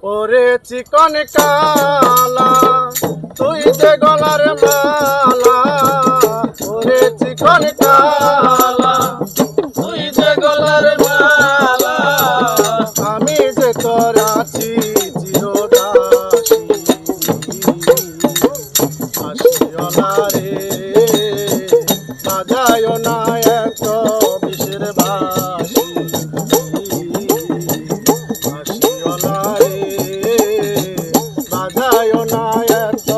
ওরে চিকন কালা তুই যে গলার মালা, ওরে চিকন কালা তুই যে গলার মালা, আমি যে তোর আছি চিরদাসী। আসিওলা রে বাজায় না এত বিষের বাঁশি, আসিওলা রে বাজায় না এত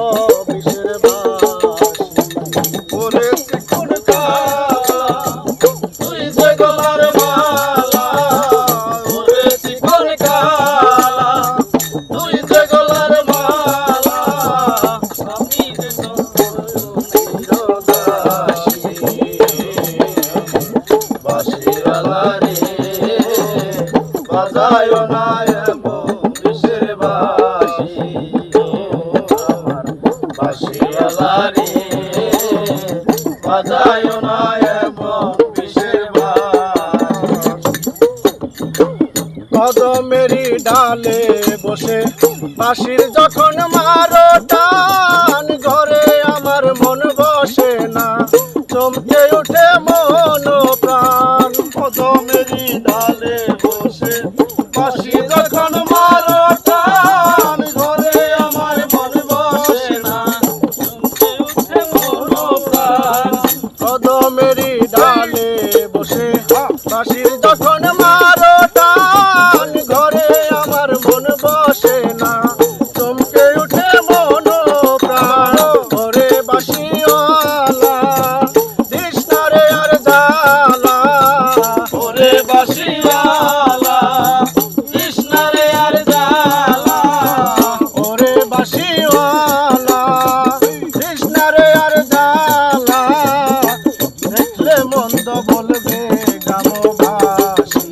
বিষের বাঁশি। ওরে চিকন কালা তুই যে গলার মালা, ওরে চিকন কালা তুই যে গলার মালা, আমি যে তোর চিরদাসী। বাঁশিওয়ালা রে বাজায় না এমন বিষের বাঁশি, আমার বাঁশিওয়ালা রে বাজায় না এমন বিষের বাঁশি। কদমেরই ডালে বসে বাঁশির যখন মারো টান, ঘরে আমার মন বসে না, চমকে উঠে মন প্রাণ। কদমেরই ডালে বসে বাঁশি যখন মারো টান, ঘরে আমার মন বসে না, চমকে উঠে মন প্রাণ। কদমেরই ডালে বসে বাঁশির যখন মারো টান, ঘরে আমার মন বসে না, চমকে উঠে মন প্রাণ। ওরে বাঁশিওয়ালা দিস না রে আর জ্বালা, ওরে বাঁশিওয়ালা দিস না রে আর জ্বালা, ওরে বাঁশিওয়ালা দিস না রে আর জ্বালা, দেখলে মন্দ বলবে গ্রামবাসী।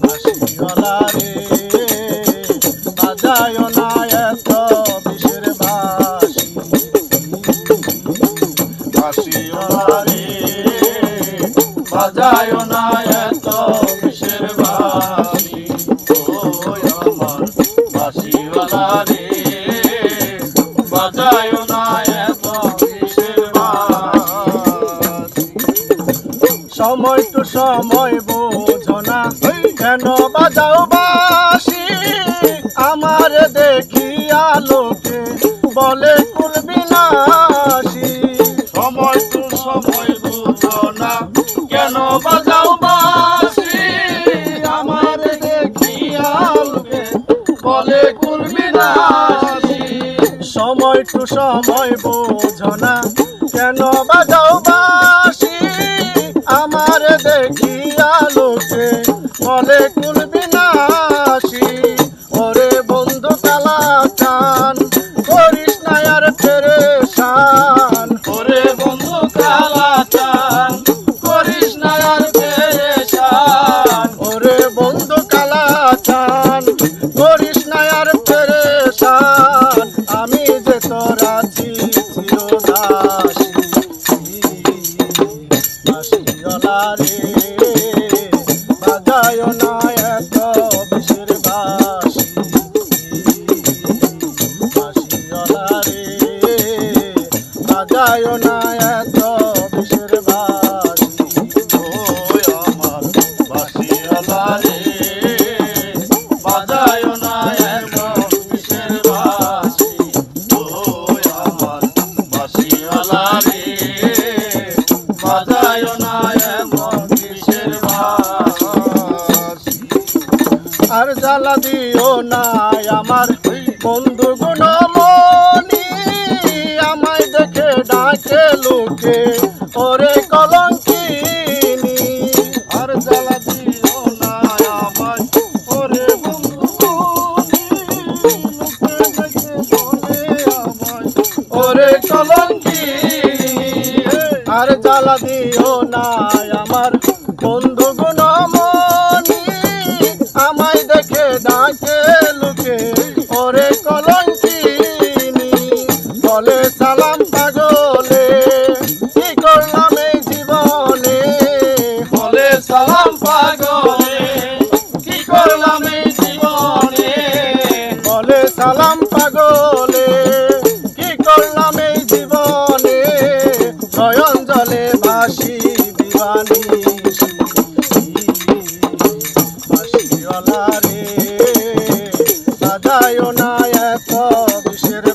বাঁশিওয়ালা রে বাজায় না এত বিষের বাঁশি, বাঁশিওয়ালা রে বাজায় না এত বিষের বাঁশি। ও আমার বাঁশিওয়ালা রে বাজায় না এত বিষের বাঁশি। সময় টু সময় বোঝো না কেন বাজাও বাঁশি, আমার দেখিয়া লোকে বলে কুল বিনাশী। সময় টু সময় বোঝো না কেন বাজাও বাঁশি, আমার দেখিয়া লোকে বলে কুল বিনাশী। সময় টু সময় বোঝো না কেন বাজাও বাঁশি, আমার দেখিয়া লোকে বলে কুল বিনাশী। ওরে বন্ধু কালা চান করিস না আর পেরেশান, ওরে বন্ধু কালা চান করিস না আর পেরেশান, ওরে বন্ধু কালা চান করিস না আর পেরেশান, আমি যে তোর আছি চিরদাসী। বাঁশিওয়ালা রে বাজায় না এত বিষের বাঁশি, বাঁশিওয়ালা রে বাজায় না এত বিষের বাঁশি। ও আমার বাঁশিওয়ালা রে বাজায় না এত বিষের বাঁশি, ও আমার বাঁশিওয়ালা রে বাজায় না এমন বিষের বাঁশি। আর জ্বালা দিও না আমার বন্ধু গুণমণি, আমায় দেখে ডাকে লোকে ওরে কলঙ্কিনী। আর জ্বালা দিও না আমায় ওরে বন্ধু গুণী, লোকে দেখে বলে আমায় ওরে কলঙ্কিনী। আর জ্বালা দিও না আমার বন্ধু গুণমণি, আমায় দেখে ডাকে লোকে ওরে কলঙ্কিনী। বলে সালাম পাগলে কি করলাম এই জীবনে, বলে সালাম পাগলে কি করলাম এই জীবনে। বিষের